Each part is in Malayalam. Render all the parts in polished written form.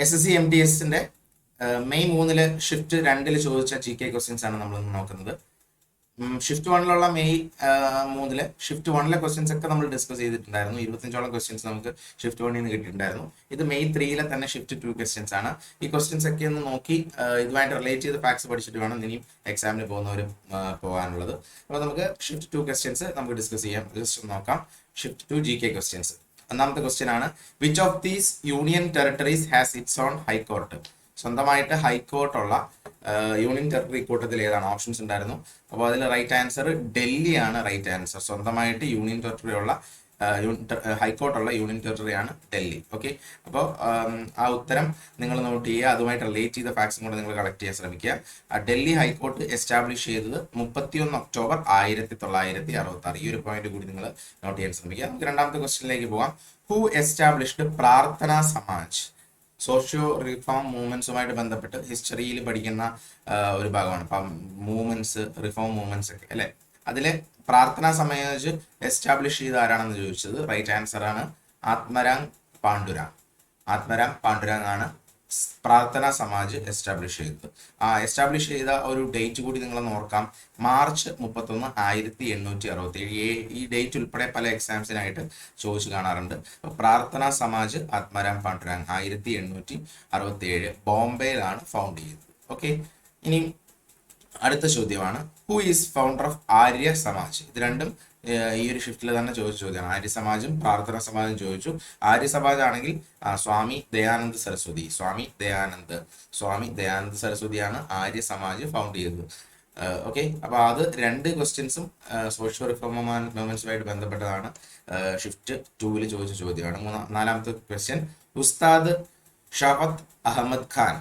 SSC MTSന്റെ മെയ് 3 ഷിഫ്റ്റ് 2 ചോദിച്ച GK ക്വസ്റ്റ്യൻസ് ആണ് നമ്മൾ നോക്കുന്നത്. ഷിഫ്റ്റ് 1 മെയ് 3 ഷിഫ്റ്റ് 1 ക്വസ്റ്റ്യൻസ് ഒക്കെ നമ്മൾ ഡിസ്കസ് ചെയ്തിട്ടുണ്ടായിരുന്നു. 25ഓളം ക്വസ്റ്റ്യൻസ് നമുക്ക് ഷിഫ്റ്റ് 1 കിട്ടിയിട്ടുണ്ടായിരുന്നു. ഇത് മെയ് 3 തന്നെ ഷിഫ്റ്റ് 2 ക്വസ്റ്റ്യൻസ് ആണ്. ഈ ക്വസ്റ്റ്യൻസ് ഒക്കെ ഒന്ന് നോക്കി ഇതുമായിട്ട് റിലേറ്റ് ചെയ്ത് ഫാക്ട്സ് പഠിച്ചിട്ട് വേണം ഇനിയും എക്സാമിന് പോകുന്നവർ പോകാനുള്ളത്. അപ്പോൾ നമുക്ക് ഷിഫ്റ്റ് 2 ക്വസ്റ്റ്യൻസ് നമുക്ക് ഡിസ്കസ് ചെയ്യാം. ജസ്റ്റ് നോക്കാം. Shift 2 GK questions. ഒന്നാമത്തെ ക്വസ്റ്റ്യൻ ആണ്, which of these union territories has it's on high court? സ്വന്തമായിട്ട് ഹൈക്കോർട്ടുള്ള യൂണിയൻ ടെറിട്ടറി കൂട്ടത്തിൽ ഏതാണ്? ഓപ്ഷൻസ് ഉണ്ടായിരുന്നു. അപ്പോൾ അതിൽ റൈറ്റ് ആൻസർ ഡൽഹി ആണ് റൈറ്റ് ആൻസർ. സ്വന്തമായിട്ട് യൂണിയൻ ടെറിട്ടറി ഉള്ള ഹൈക്കോർട്ടുള്ള യൂണിയൻ ടെറിട്ടറി ആണ് ഡൽഹി. ഓക്കെ, അപ്പോൾ ആ ഉത്തരം നിങ്ങൾ നോട്ട് ചെയ്യുക. അതുമായിട്ട് റിലേറ്റ് ചെയ്ത ഫാക്ട്സും കൂടെ നിങ്ങൾ കളക്ട് ചെയ്യാൻ ശ്രമിക്കുക. ഡൽഹി ഹൈക്കോർട്ട് എസ്റ്റാബ്ലിഷ് ചെയ്തത് 31 ഒക്ടോബർ 1966. ഈ ഒരു പോയിന്റ് കൂടി നിങ്ങൾ നോട്ട് ചെയ്യാൻ ശ്രമിക്കുക. നമുക്ക് രണ്ടാമത്തെ ക്വസ്റ്റ്യനിലേക്ക് പോകാം. ഹു എസ്റ്റാബ്ലിഷ്ഡ് പ്രാർത്ഥന സമാജ്? സോഷ്യോ റിഫോം മൂവ്മെന്റ്സുമായിട്ട് ബന്ധപ്പെട്ട് ഹിസ്റ്ററിയിൽ പഠിക്കുന്ന ഒരു ഭാഗമാണ്. അപ്പം മൂവ്മെന്റ്സ്, റിഫോം മൂവ്മെന്റ്സ് ഒക്കെ അല്ലെ, അതിലെ പ്രാർത്ഥന സമാജ് എസ്റ്റാബ്ലിഷ് ചെയ്ത ആരാണെന്ന് ചോദിച്ചത്. റൈറ്റ് ആൻസർ ആണ് ആത്മരാം പാണ്ഡുരാങ്. ആത്മരാം പാണ്ഡുരാങ് ആണ് പ്രാർത്ഥന സമാജ് എസ്റ്റാബ്ലിഷ് ചെയ്തത്. എസ്റ്റാബ്ലിഷ് ചെയ്ത ഒരു ഡേറ്റ് കൂടി നിങ്ങൾ ഓർക്കാം. മാർച്ച് 31, 1867. ഈ ഡേറ്റ് ഉൾപ്പെടെ പല എക്സാംസിനായിട്ട് ചോദിച്ചു കാണാറുണ്ട്. പ്രാർത്ഥന സമാജ് ആത്മരാം പാണ്ഡുരാങ് 1867 ബോംബെയിലാണ് ഫൗണ്ട് ചെയ്തത്. ഓക്കെ, ഇനി അടുത്ത ചോദ്യമാണ്, who is founder of Arya Samaj? ഇത് രണ്ടും ഈ ഒരു ഷിഫ്റ്റിൽ തന്നെ ചോദിച്ച ചോദ്യമാണ്. ആര്യ സമാജും പ്രാർത്ഥന സമാജും ചോദിച്ചു. ആര്യ സമാജ് ആണെങ്കിൽ സ്വാമി ദയാനന്ദ സരസ്വതി. സ്വാമി ദയാനന്ദ സരസ്വതിയാണ് ആര്യ സമാജ് ഫൗണ്ട് ചെയ്തത്. ഓക്കെ, അപ്പൊ അത് രണ്ട് ക്വസ്റ്റ്യൻസും സോഷ്യോ റിഫോം മൂവ്മെന്റ്സുമായിട്ട് ബന്ധപ്പെട്ടതാണ്. ഷിഫ്റ്റ് 2 ചോദിച്ച ചോദ്യമാണ്. നാലാമത്തെ ക്വസ്റ്റ്യൻ, ഉസ്താദ് ഷഫത്ത് അഹമ്മദ് ഖാൻ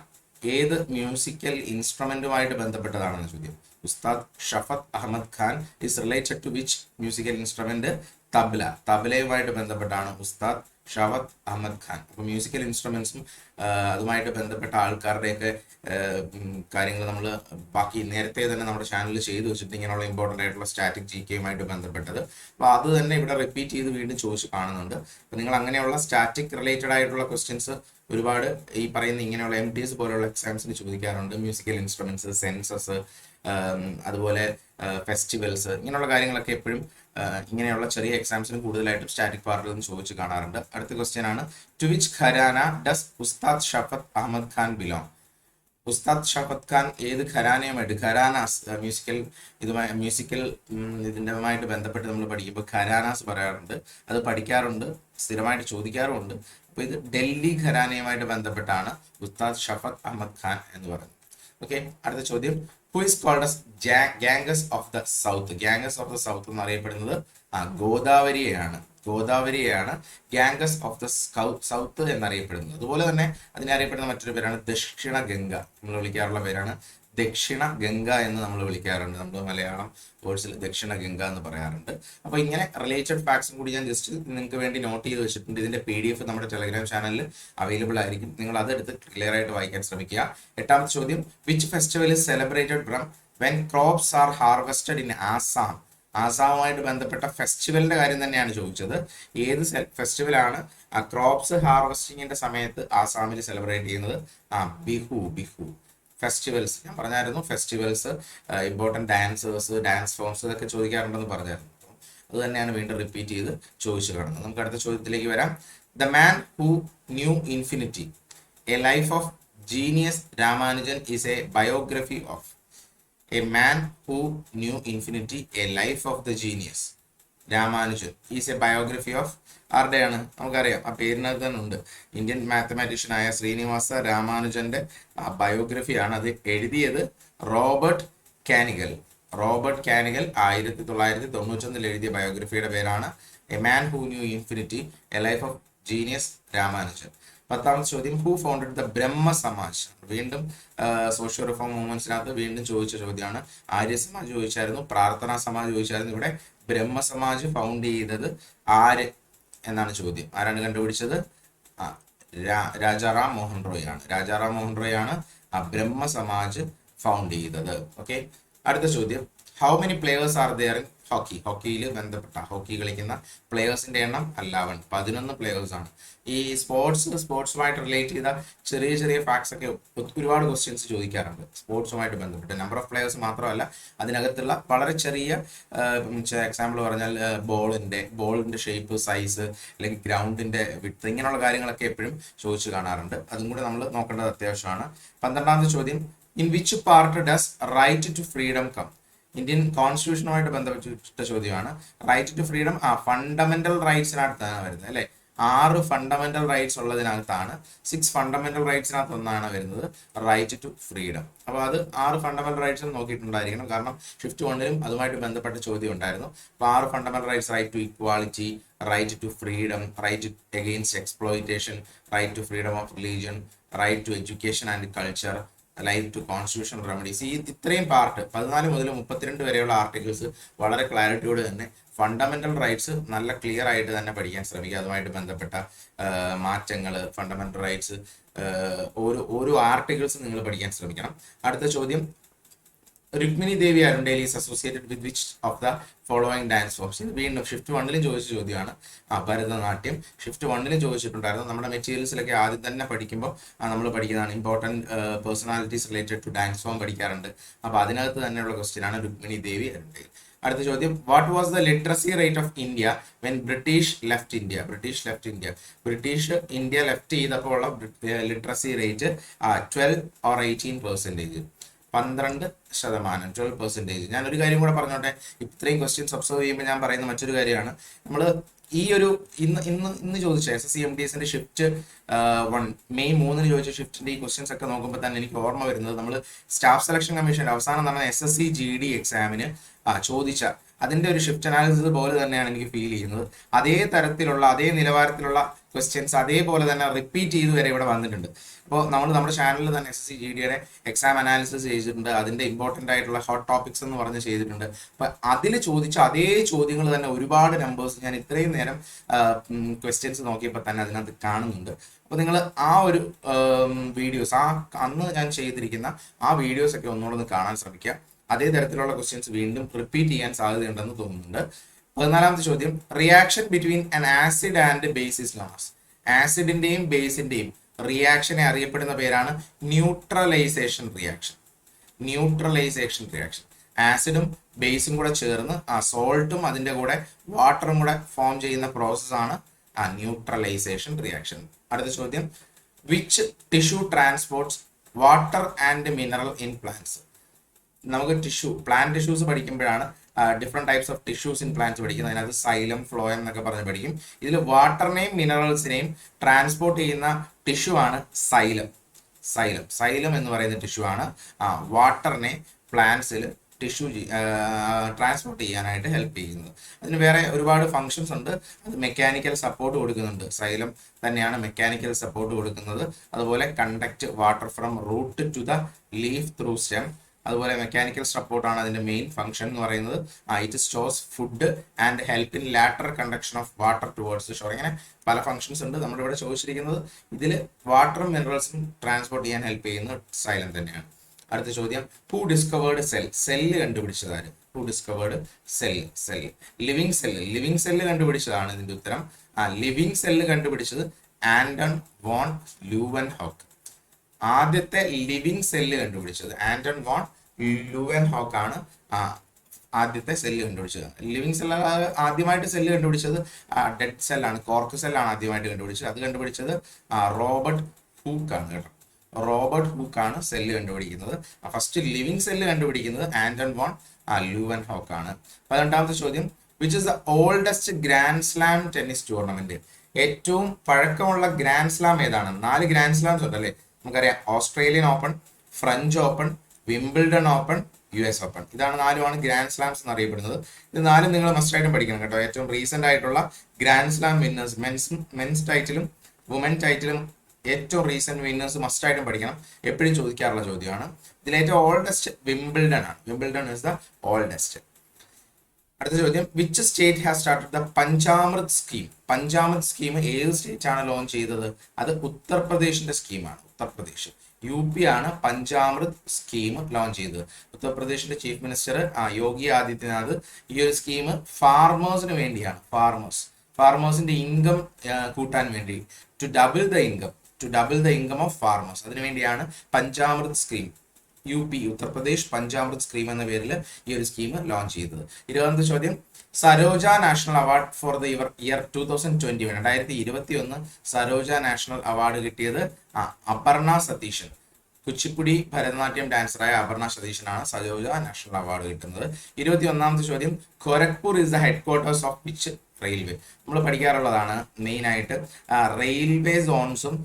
ഏത് മ്യൂസിക്കൽ ഇൻസ്ട്രുമെന്റുമായിട്ട് ബന്ധപ്പെട്ടതാണെന്ന് ചോദ്യം. Ustad Shafat Ahmed Khan is related to which musical instrument? Tabla. തബ്ലയുമായിട്ട് ബന്ധപ്പെട്ടാണ് ഉസ്താദ് ഷഫത്ത് അഹമ്മദ് ഖാൻ. അപ്പോൾ മ്യൂസിക്കൽ ഇൻസ്ട്രുമെന്റ്സും അതുമായിട്ട് ബന്ധപ്പെട്ട ആൾക്കാരുടെയൊക്കെ കാര്യങ്ങൾ നമ്മൾ ബാക്കി നേരത്തെ തന്നെ നമ്മുടെ ചാനലിൽ ചെയ്തു വെച്ചിട്ട് ഇങ്ങനെയുള്ള ഇമ്പോർട്ടൻ്റ് ആയിട്ടുള്ള സ്റ്റാറ്റിക് GKയുമായിട്ട് ബന്ധപ്പെട്ടത്. അപ്പോൾ അത് തന്നെ ഇവിടെ റിപ്പീറ്റ് ചെയ്ത് വീണ്ടും ചോദിച്ച് കാണുന്നുണ്ട്. അപ്പോൾ നിങ്ങൾ അങ്ങനെയുള്ള സ്റ്റാറ്റിക് റിലേറ്റഡ് ആയിട്ടുള്ള ക്വസ്റ്റ്യൻസ് ഒരുപാട് ഈ പറയുന്ന ഇങ്ങനെയുള്ള MTS പോലുള്ള എക്സാംസിന് ചോദിക്കാറുണ്ട്. മ്യൂസിക്കൽ ഇൻസ്ട്രുമെന്റ്സ്, സെൻസസ്, അതുപോലെ ഫെസ്റ്റിവൽസ്, ഇങ്ങനെയുള്ള കാര്യങ്ങളൊക്കെ എപ്പോഴും ഇങ്ങനെയുള്ള ചെറിയ എക്സാംസിന് കൂടുതലായിട്ടും സ്റ്റാറ്റിക് പാർട്ടിൽ നിന്ന് ചോദിച്ചു കാണാറുണ്ട്. അടുത്ത ക്വസ്റ്റ്യൻ ആണ്, ടു വിച്ച് ഖരാന ഡസ് ഉസ്താദ് ഷഫത്ത് അഹമ്മദ് ഖാൻ ബിലോങ്? ഉസ്താദ് ഷഫത്ത് ഖാൻ ഏത് ഖരാനയുമായിട്ട്, ഖരാനാസ് മ്യൂസിക്കൽ ഇതിൻ്റെതുമായിട്ട് ബന്ധപ്പെട്ട് നമ്മൾ പഠിക്കുമ്പോൾ ഖരാനാസ് പറയാറുണ്ട്. അത് പഠിക്കാറുണ്ട്, സ്ഥിരമായിട്ട് ചോദിക്കാറുമുണ്ട്. അപ്പോൾ ഇത് ഡൽഹി ഖരാനയുമായിട്ട് ബന്ധപ്പെട്ടാണ് ഉസ്താദ് ഷഫത്ത് അഹമ്മദ് ഖാൻ എന്ന് പറയുന്നത്. ഓക്കെ, അടുത്ത ചോദ്യം, who is called as Ganges of the south? Ganges of the south എന്നറിയപ്പെടുന്നത് ഗോദാവരിയാണ്. ഗാംഗസ് ഓഫ് ദ സൗത്ത് എന്നറിയപ്പെടുന്നത്. അതുപോലെ തന്നെ അതിനെ അറിയപ്പെടുന്ന മറ്റൊരു പേരാണ് ദക്ഷിണ ഗംഗ. നമ്മൾ വിളിക്കാറുള്ള പേരാണ് ദക്ഷിണ ഗംഗ എന്ന് നമ്മൾ വിളിക്കാറുണ്ട്. നമ്മൾ മലയാളം വേർഡ്സിൽ ദക്ഷിണ ഗംഗ എന്ന് പറയാറുണ്ട്. അപ്പോൾ ഇങ്ങനെ റിലേറ്റഡ് ഫാക്ട്സും കൂടി ഞാൻ ജസ്റ്റ് നിങ്ങൾക്ക് വേണ്ടി നോട്ട് ചെയ്ത് വെച്ചിട്ടുണ്ട്. ഇതിന്റെ PDF നമ്മുടെ ടെലഗ്രാം ചാനലിൽ അവൈലബിൾ ആയിരിക്കും. നിങ്ങൾ അതെടുത്ത് ക്ലിയർ ആയിട്ട് വായിക്കാൻ ശ്രമിക്കുക. എട്ടാമത്തെ ചോദ്യം, which festival is celebrated from when crops are harvested in Assam? ആസാമുമായിട്ട് ബന്ധപ്പെട്ട ഫെസ്റ്റിവലിന്റെ കാര്യം തന്നെയാണ് ചോദിച്ചത്. ഏത് ഫെസ്റ്റിവലാണ് ക്രോപ്സ് ഹാർവെസ്റ്റിങ്ങിന്റെ സമയത്ത് ആസാമിൽ സെലിബ്രേറ്റ് ചെയ്യുന്നത്? ബിഹു. ഫെസ്റ്റിവൽസ് ഞാൻ പറഞ്ഞായിരുന്നു. ഫെസ്റ്റിവൽസ്, ഇമ്പോർട്ടൻറ്റ് ഡാൻസ് ഫോംസ് ഇതൊക്കെ ചോദിക്കാറുണ്ടെന്ന് പറഞ്ഞായിരുന്നു. അത് തന്നെയാണ് വീണ്ടും റിപ്പീറ്റ് ചെയ്ത് ചോദിച്ചു കാണുന്നത്. നമുക്ക് അടുത്ത ചോദ്യത്തിലേക്ക് വരാം. The man who knew infinity, a life of genius Ramanujan is a biography of? A man who knew infinity, a life of the genius Ramanujan is a biography of ആരുടെയാണ്? നമുക്കറിയാം, ആ പേരിനകത്ത് തന്നെ ഉണ്ട്. ഇന്ത്യൻ മാത്തമാറ്റീഷ്യനായ ശ്രീനിവാസ രാമാനുജന്റെ ബയോഗ്രഫിയാണ്. അത് എഴുതിയത് റോബർട്ട് കാനിഗൽ. 1991 എഴുതിയ ബയോഗ്രഫിയുടെ പേരാണ് a man who knew infinity, a life of genius Ramanujan. 10ാമത്തെ ചോദ്യം, who founded the Brahmo Samaj? വീണ്ടും സോഷ്യോ റിഫോം മൂവ്മെന്റ്സിനകത്ത് വീണ്ടും ചോദിച്ച ചോദ്യമാണ്. ആര്യ സമാജ് ചോദിച്ചായിരുന്നു, പ്രാർത്ഥന സമാജ് ചോദിച്ചായിരുന്നു. ഇവിടെ ബ്രഹ്മ സമാജ് ഫൗണ്ട് ചെയ്തത് ആര് എന്നാണ് ചോദ്യം. ആരാണ് കണ്ടുപിടിച്ചത്? രാജാറാം മോഹൻ റോയ് ആണ് ബ്രഹ്മ സമാജ് ഫൗണ്ട് ചെയ്തത്. ഓക്കെ, അടുത്ത ചോദ്യം, how many players are there in hockey? ഹോക്കിയിൽ ബന്ധപ്പെട്ട ഹോക്കി കളിക്കുന്ന പ്ലേയേഴ്സിന്റെ എണ്ണം 11 പ്ലേയേഴ്സ് ആണ്. ഈ സ്പോർട്സുമായിട്ട് റിലേറ്റ് ചെയ്ത ചെറിയ ചെറിയ ഫാക്ട്സ് ഒക്കെ ഒരുപാട് ക്വസ്റ്റ്യൻസ് ചോദിക്കാറുണ്ട് സ്പോർട്സുമായിട്ട് ബന്ധപ്പെട്ട്. നമ്പർ ഓഫ് പ്ലേയേഴ്സ് മാത്രമല്ല, അതിനകത്തുള്ള വളരെ ചെറിയ എക്സാമ്പിൾ പറഞ്ഞാൽ ബോളിന്റെ ഷേപ്പ്, സൈസ്, അല്ലെങ്കിൽ ഗ്രൗണ്ടിന്റെ വിഡ്ത്ത്, ഇങ്ങനെയുള്ള കാര്യങ്ങളൊക്കെ എപ്പോഴും ചോദിച്ചു കാണാറുണ്ട്. അതും കൂടെ നമ്മൾ നോക്കേണ്ടത് അത്യാവശ്യമാണ്. 12ാമത്തെ ചോദ്യം, in which part does right to freedom come? Indian കോൺസ്റ്റിറ്റ്യൂഷനുമായിട്ട് ബന്ധപ്പെട്ട ചോദ്യമാണ്. റൈറ്റ് ടു ഫ്രീഡം ഫണ്ടമെന്റൽ റൈറ്റ്സിനകത്താണ് വരുന്നത് അല്ലെ. 6 ഫണ്ടമെന്റൽ റൈറ്റ്സ് ഉള്ളതിനകത്താണ് 6 ഫണ്ടമെന്റൽ റൈറ്റ്സിനകത്ത് ഒന്നാണ് വരുന്നത് റൈറ്റ് ടു ഫ്രീഡം. അപ്പോൾ അത് 6 ഫണ്ടമെന്റൽ റൈറ്റ്സ് നോക്കിയിട്ടുണ്ടായിരിക്കണം. കാരണം ഷിഫ്റ്റ് 1ലും അതുമായിട്ട് ബന്ധപ്പെട്ട ചോദ്യം ഉണ്ടായിരുന്നു. അപ്പോൾ 6 fundamental rights: right to equality, right to freedom, right against exploitation, right to freedom of religion, right to education and culture, life to constitutional remedies. ഈ ഇത്രയും പാർട്ട് 14 മുതൽ 32 വരെയുള്ള ആർട്ടിക്കിൾസ് വളരെ ക്ലാരിറ്റിയോട് തന്നെ ഫണ്ടമെന്റൽ റൈറ്റ്സ് നല്ല ക്ലിയർ ആയിട്ട് തന്നെ പഠിക്കാൻ ശ്രമിക്കുക. അതുമായിട്ട് ബന്ധപ്പെട്ട മാറ്റങ്ങൾ, ഫണ്ടമെന്റൽ റൈറ്റ്സ്, ഓരോ ആർട്ടിക്കിൾസ് നിങ്ങൾ പഠിക്കാൻ ശ്രമിക്കണം. അടുത്ത ചോദ്യം, Rukmini Devi Arundale is associated with which of the following dance forms? ഇത് വീണ്ടും ഷിഫ്റ്റ് 1ലും ചോദിച്ച ചോദ്യമാണ്. ഭരതനാട്യം ഷിഫ്റ്റ് 1ലും ചോദിച്ചിട്ടുണ്ടായിരുന്നു. നമ്മുടെ മെറ്റീരിയൽസിലൊക്കെ ആദ്യം തന്നെ പഠിക്കുമ്പോൾ നമ്മൾ പഠിക്കുന്നതാണ്. Important personalities related to dance form പഠിക്കാറുണ്ട്. അപ്പോൾ അതിനകത്ത് തന്നെയുള്ള ക്വസ്റ്റ്യൻ ആണ് രുക്മിണി ദേവി അരുണ്ടേലി. അടുത്ത ചോദ്യം, what was the literacy rate of India when British left India? British India left ചെയ്തപ്പോൾ ഉള്ള ലിറ്ററസി റേറ്റ് 12 or 18%. 12%. ഞാനൊരു കാര്യം കൂടെ പറഞ്ഞോട്ടെ. ഇത്രയും ക്വസ്റ്റ്യൻസ് ഒബ്സർവ് ചെയ്യുമ്പോൾ ഞാൻ പറയുന്ന മറ്റൊരു കാര്യമാണ്, നമ്മൾ ഈ ഒരു ഇന്ന് ചോദിച്ച SSC-MTSന്റെ ഷിഫ്റ്റ് 1 മെയ് 3 ചോദിച്ച ഷിഫ്റ്റിന്റെ ഈ ക്വസ്റ്റ്യൻസ് ഒക്കെ നോക്കുമ്പോൾ തന്നെ എനിക്ക് ഓർമ്മ വരുന്നത്, നമ്മൾ സ്റ്റാഫ് സെലക്ഷൻ കമ്മീഷന്റെ അവസാനം നടന്ന SSC GD എക്സാമിന് ചോദിച്ച അതിന്റെ ഒരു ഷിഫ്റ്റ് അനാലിസിസ് പോലെ തന്നെയാണ് എനിക്ക് ഫീൽ ചെയ്യുന്നത്. അതേ തരത്തിലുള്ള അതേ നിലവാരത്തിലുള്ള ക്വസ്റ്റ്യൻസ് അതേപോലെ തന്നെ റിപ്പീറ്റ് ചെയ്ത് വരെ ഇവിടെ വന്നിട്ടുണ്ട്. അപ്പോൾ നമ്മൾ നമ്മുടെ ചാനലിൽ തന്നെ SSC GDയുടെ എക്സാം അനാലിസിസ് ചെയ്തിട്ടുണ്ട്. അതിന്റെ ഇമ്പോർട്ടൻ്റ് ആയിട്ടുള്ള ഹോട്ട് ടോപ്പിക്സ് എന്ന് പറഞ്ഞ് ചെയ്തിട്ടുണ്ട്. അപ്പൊ അതിൽ ചോദിച്ച അതേ ചോദ്യങ്ങൾ തന്നെ ഒരുപാട് നമ്പേഴ്സ് ഞാൻ ഇത്രയും നേരം ക്വസ്റ്റ്യൻസ് നോക്കിയപ്പോൾ തന്നെ അതിനകത്ത് കാണുന്നുണ്ട്. അപ്പോൾ നിങ്ങൾ ആ ഒരു വീഡിയോസ്, അന്ന് ഞാൻ ചെയ്തിരിക്കുന്ന ആ വീഡിയോസ് ഒക്കെ ഒന്നുകൂടെ കാണാൻ ശ്രമിക്കുക. അതേ തരത്തിലുള്ള ക്വസ്റ്റ്യൻസ് വീണ്ടും റിപ്പീറ്റ് ചെയ്യാൻ സാധ്യതയുണ്ടെന്ന് തോന്നുന്നുണ്ട്. 14ാമത്തെ ചോദ്യം, reaction between an acid and base is known as? ആസിഡിന്റെയും ബേസിന്റെയും റിയാക്ഷനെ അറിയപ്പെടുന്ന പേരാണ് ന്യൂട്രലൈസേഷൻ റിയാക്ഷൻ. ആസിഡും ബേസും കൂടെ ചേർന്ന് സോൾട്ടും അതിന്റെ കൂടെ വാട്ടറും കൂടെ ഫോം ചെയ്യുന്ന പ്രോസസ്സാണ് ന്യൂട്രലൈസേഷൻ റിയാക്ഷൻ. അടുത്ത ചോദ്യം, which tissue transports water and mineral in plants? നമുക്ക് പ്ലാന്റ് ടിഷ്യൂസ് പഠിക്കുമ്പോഴാണ് different types of tissues in plants പഠിക്കുന്നത്. അതിനകത്ത് സൈലം, ഫ്ലോയം എന്നൊക്കെ പറഞ്ഞ് പഠിക്കും. ഇതിൽ വാട്ടറിനെയും മിനറൽസിനെയും ട്രാൻസ്പോർട്ട് ചെയ്യുന്ന ടിഷ്യൂ ആണ് സൈലം എന്ന് പറയുന്ന ടിഷ്യൂ ആണ് വാട്ടറിനെ പ്ലാന്റ്സിൽ ടിഷ്യൂ ട്രാൻസ്പോർട്ട് ചെയ്യാനായിട്ട് ഹെൽപ്പ് ചെയ്യുന്നത്. അതിന് വേറെ ഒരുപാട് ഫങ്ഷൻസ് ഉണ്ട്. അത് മെക്കാനിക്കൽ സപ്പോർട്ട് കൊടുക്കുന്നുണ്ട്. സൈലം തന്നെയാണ് മെക്കാനിക്കൽ സപ്പോർട്ട് കൊടുക്കുന്നത്. അതുപോലെ conduct water from root to the leaf through stem. അതുപോലെ മെക്കാനിക്കൽ സപ്പോർട്ടാണ് അതിന്റെ മെയിൻ ഫംഗ്ഷൻ എന്ന് പറയുന്നത്. It stores food and help in lateral conduction of water towards the shore. ഇങ്ങനെ പല ഫംഗ്ഷൻസ് ഉണ്ട്. നമ്മുടെ ഇവിടെ ചോദിച്ചിരിക്കുന്നത് ഇതിൽ വാട്ടറും മിനറൽസും ട്രാൻസ്പോർട്ട് ചെയ്യാൻ ഹെൽപ്പ് ചെയ്യുന്ന സൈലം തന്നെയാണ്. അടുത്ത ചോദ്യം, ഹു ഡിസ്കവേർഡ് സെല്ല് കണ്ടുപിടിച്ചതാണ്? ലിവിങ് സെല്ല് കണ്ടുപിടിച്ചതാണ് ഇതിന്റെ ഉത്തരം. ലിവിങ് സെല്ല് കണ്ടുപിടിച്ചത് ആന്റൺ വോൺ ലൂവൻഹോക്ക്. ആദ്യത്തെ ലിവിങ് സെല്ല് കണ്ടുപിടിച്ചത് ആന്റൺ വോൺ ലൂവൻഹോക്ക് ആണ്. ആദ്യത്തെ സെല്ല് കണ്ടുപിടിച്ചത് ലിവിങ് സെല്ല്. ആദ്യമായിട്ട് സെല്ല് കണ്ടുപിടിച്ചത് ഡെഡ് സെല്ലാണ്, കോർക്ക് സെല്ലാണ് ആദ്യമായിട്ട് കണ്ടുപിടിച്ചത്. അത് കണ്ടുപിടിച്ചത് റോബർട്ട് ഹൂക്കാണ് കേട്ടോ. റോബർട്ട് ഹൂക്കാണ് സെല്ല് കണ്ടുപിടിക്കുന്നത്. ഫസ്റ്റ് ലിവിങ് സെല്ല് കണ്ടുപിടിക്കുന്നത് ആന്റൺ വോൺ ലൂവൻഹോക്ക് ആണ്. 18ാമത്തെ ചോദ്യം, which is the oldest grand slam tennis tournament? ഏറ്റവും പഴക്കമുള്ള ഗ്രാൻഡ് സ്ലാം ഏതാണ്? 4 ഗ്രാൻഡ് സ്ലാംസ് ഉണ്ടല്ലേ. നമുക്കറിയാം, Australian open, French open, Wimbledon open, US open. ഇതാണ് 4 ഗ്രാൻഡ് സ്ലാംസ് എന്നറിയപ്പെടുന്നത്. ഇത് 4 നിങ്ങൾ മസ്റ്റായിട്ടും പഠിക്കണം കേട്ടോ. ഏറ്റവും റീസെന്റ് ആയിട്ടുള്ള ഗ്രാൻഡ് സ്ലാം വിന്നേഴ്സ്, മെൻസ് ടൈറ്റിലും വുമൻ ടൈറ്റിലും ഏറ്റവും റീസെന്റ് വിന്നേഴ്സ് മസ്റ്റായിട്ടും പഠിക്കണം. എപ്പോഴും ചോദിക്കാറുള്ള ചോദ്യമാണ്. ഇതിൽ ഏറ്റവും ഓൾഡസ്റ്റ് വിംബിൾഡൺ ആണ്. Wimbledon is the oldest. അടുത്ത ചോദ്യം, which state has started the Panchamrit scheme? Panchamrit scheme ഏത് സ്റ്റേറ്റ് ആണ് ലോഞ്ച് ചെയ്തത്? അത് ഉത്തർപ്രദേശിന്റെ സ്കീമാണ്. ഉത്തർപ്രദേശ്. UP ആണ് പഞ്ചാമൃത് സ്കീം ലോഞ്ച് ചെയ്തത്. ഉത്തർപ്രദേശിന്റെ ചീഫ് മിനിസ്റ്റർ യോഗി ആദിത്യനാഥ് ഈ ഒരു സ്കീം ഫാർമേഴ്സിന് വേണ്ടിയാണ്. ഫാർമേഴ്സിന്റെ ഇൻകം കൂട്ടാൻ വേണ്ടി, to double the income of farmers, അതിനുവേണ്ടിയാണ് Panchamrit scheme, UP Uttar Pradesh Panchamrit scheme എന്ന പേരിൽ ഈ ഒരു സ്കീം ലോഞ്ച് ചെയ്തത്. 20ാമത്തെ ചോദ്യം, Saroja national award for the year 2021, 2021 Saroja national award കിട്ടിയത് അപർണ സതീശൻ. കുച്ചിപ്പുടി ഭരതനാട്യം ഡാൻസറായ അപർണ സതീശനാണ് സരോജ നാഷണൽ അവാർഡ് കിട്ടുന്നത്. 21ാമത്തെ ചോദ്യം, Gorakhpur is the head quarters of which railway? നമ്മൾ പഠിക്കാറുള്ളതാണ് മെയിനായിട്ട്. റെയിൽവേ സോൺസും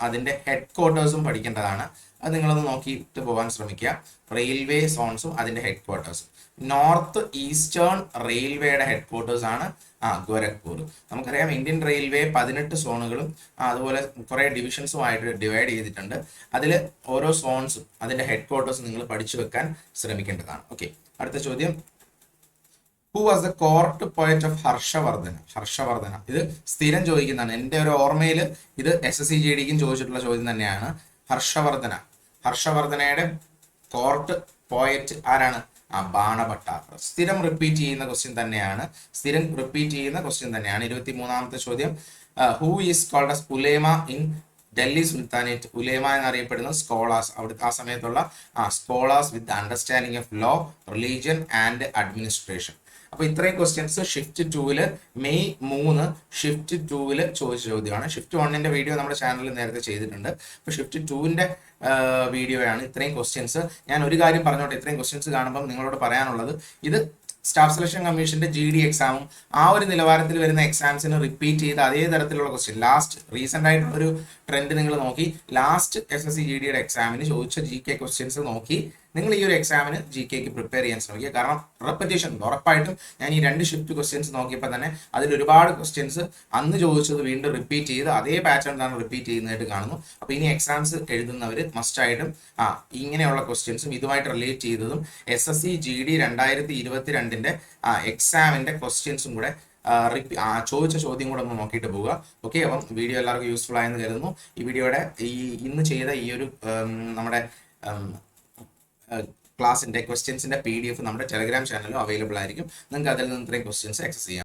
അതിന്റെ ഹെഡ് ക്വാർട്ടേഴ്സും പഠിക്കേണ്ടതാണ്. അത് നിങ്ങളൊന്ന് നോക്കിയിട്ട് പോകാൻ ശ്രമിക്കുക. റെയിൽവേ സോൺസും അതിന്റെ ഹെഡ് ക്വാർട്ടേഴ്സും. നോർത്ത് ഈസ്റ്റേൺ റെയിൽവേയുടെ ഹെഡ് ക്വാർട്ടേഴ്സ് ആണ് ഗോരഖ്പൂർ. നമുക്കറിയാം ഇന്ത്യൻ റെയിൽവേ 18 സോണുകളും അതുപോലെ കുറെ ഡിവിഷൻസുമായിട്ട് ഡിവൈഡ് ചെയ്തിട്ടുണ്ട്. അതിൽ ഓരോ സോൺസും അതിന്റെ ഹെഡ് ക്വാർട്ടേഴ്സ് നിങ്ങൾ പഠിച്ചു വെക്കാൻ ശ്രമിക്കേണ്ടതാണ്. ഓക്കെ, അടുത്ത ചോദ്യം, who was the court poet of Harshavardhana? ഇത് സ്ഥിരം ചോദിക്കുന്നതാണ്. എൻ്റെ ഒരു ഓർമ്മയിൽ ഇത് SSC GDക്കും ചോദിച്ചിട്ടുള്ള ചോദ്യം തന്നെയാണ്. ഹർഷവർദ്ധനയുടെ കോർട്ട് പോയറ്റ് ആരാണ്? ബാണഭട്ടാർ. സ്ഥിരം റിപ്പീറ്റ് ചെയ്യുന്ന ക്വസ്റ്റ്യൻ തന്നെയാണ്. 23ാമത്തെ ചോദ്യം, who is called as ulema in Delhi sultanate? Ulema എന്നറിയപ്പെടുന്ന സ്കോളാസ്, അവിടെ ആ സമയത്തുള്ള scholars with understanding of law, religion and administration. അപ്പൊ ഇത്രയും ക്വസ്റ്റ്യൻസ് ഷിഫ്റ്റ് 2 മെയ് 3 ഷിഫ്റ്റ് 2 ചോദിച്ച ചോദ്യമാണ്. ഷിഫ്റ്റ് 1ന്റെ വീഡിയോ നമ്മുടെ ചാനലിൽ നേരത്തെ ചെയ്തിട്ടുണ്ട്. അപ്പൊ ഷിഫ്റ്റ് 2ന്റെ വീഡിയോയാണ് ഇത്രയും ക്വസ്റ്റ്യൻസ്. ഞാൻ ഒരു കാര്യം പറഞ്ഞോട്ടെ, ഇത്രയും ക്വസ്റ്റ്യൻസ് കാണുമ്പോൾ നിങ്ങളോട് പറയാനുള്ളത്, ഇത് സ്റ്റാഫ് സെലക്ഷൻ കമ്മീഷന്റെ GD എക്സാമും ആ ഒരു നിലവാരത്തിൽ വരുന്ന എക്സാംസിന് റിപ്പീറ്റ് ചെയ്ത അതേ തരത്തിലുള്ള ക്വസ്റ്റ്യൻ, റീസെന്റ് ആയിട്ടുള്ള ഒരു ട്രെൻഡ് നിങ്ങൾ നോക്കി, ലാസ്റ്റ് SSC GDയുടെ എക്സാമിന് ചോദിച്ച GK ക്വസ്റ്റ്യൻസ് നോക്കി നിങ്ങൾ ഈ ഒരു എക്സാമിന് GKക്ക് പ്രിപ്പയർ ചെയ്യാൻ ശ്രമിക്കുക. കാരണം റെപ്പറ്റീഷൻ ഉറപ്പായിട്ടും, ഞാൻ ഈ 2 ഷിഫ്റ്റ് ക്വസ്റ്റ്യൻസ് നോക്കിയപ്പോൾ തന്നെ അതിൽ ഒരുപാട് ക്വസ്റ്റ്യൻസ് അന്ന് ചോദിച്ചത് വീണ്ടും റിപ്പീറ്റ് ചെയ്ത് അതേ പാറ്റേൺ തന്നെ റിപ്പീറ്റ് ചെയ്യുന്നതായിട്ട് കാണുന്നു. അപ്പോൾ ഇനി എക്സാംസ് എഴുതുന്നവർ മസ്റ്റായിട്ടും ഇങ്ങനെയുള്ള ക്വസ്റ്റ്യൻസും ഇതുമായിട്ട് റിലേറ്റ് ചെയ്തതും SSC GD 2022ന്റെ എക്സാമിന്റെ ക്വസ്റ്റ്യൻസും കൂടെ ചോദിച്ച ചോദ്യം കൂടെ ഒന്ന് നോക്കിയിട്ട് പോവുക. ഓക്കെ, അപ്പം വീഡിയോ എല്ലാവർക്കും യൂസ്ഫുൾ ആയെന്ന് കരുതുന്നു. ഈ വീഡിയോയുടെ ഇന്ന് ചെയ്ത ഈ ഒരു നമ്മുടെ ക്ലാസിന്റെ ക്വസ്റ്റ്യൻസിന്റെ PDF നമ്മുടെ ടെലഗ്രാം ചാനലിലും അവൈലബിൾ ആയിരിക്കും. നിങ്ങൾക്ക് അതിൽ നിന്ന് ഇത്രയും ക്വസ്റ്റ്യൻസ് ആക്സസ് ചെയ്യാം.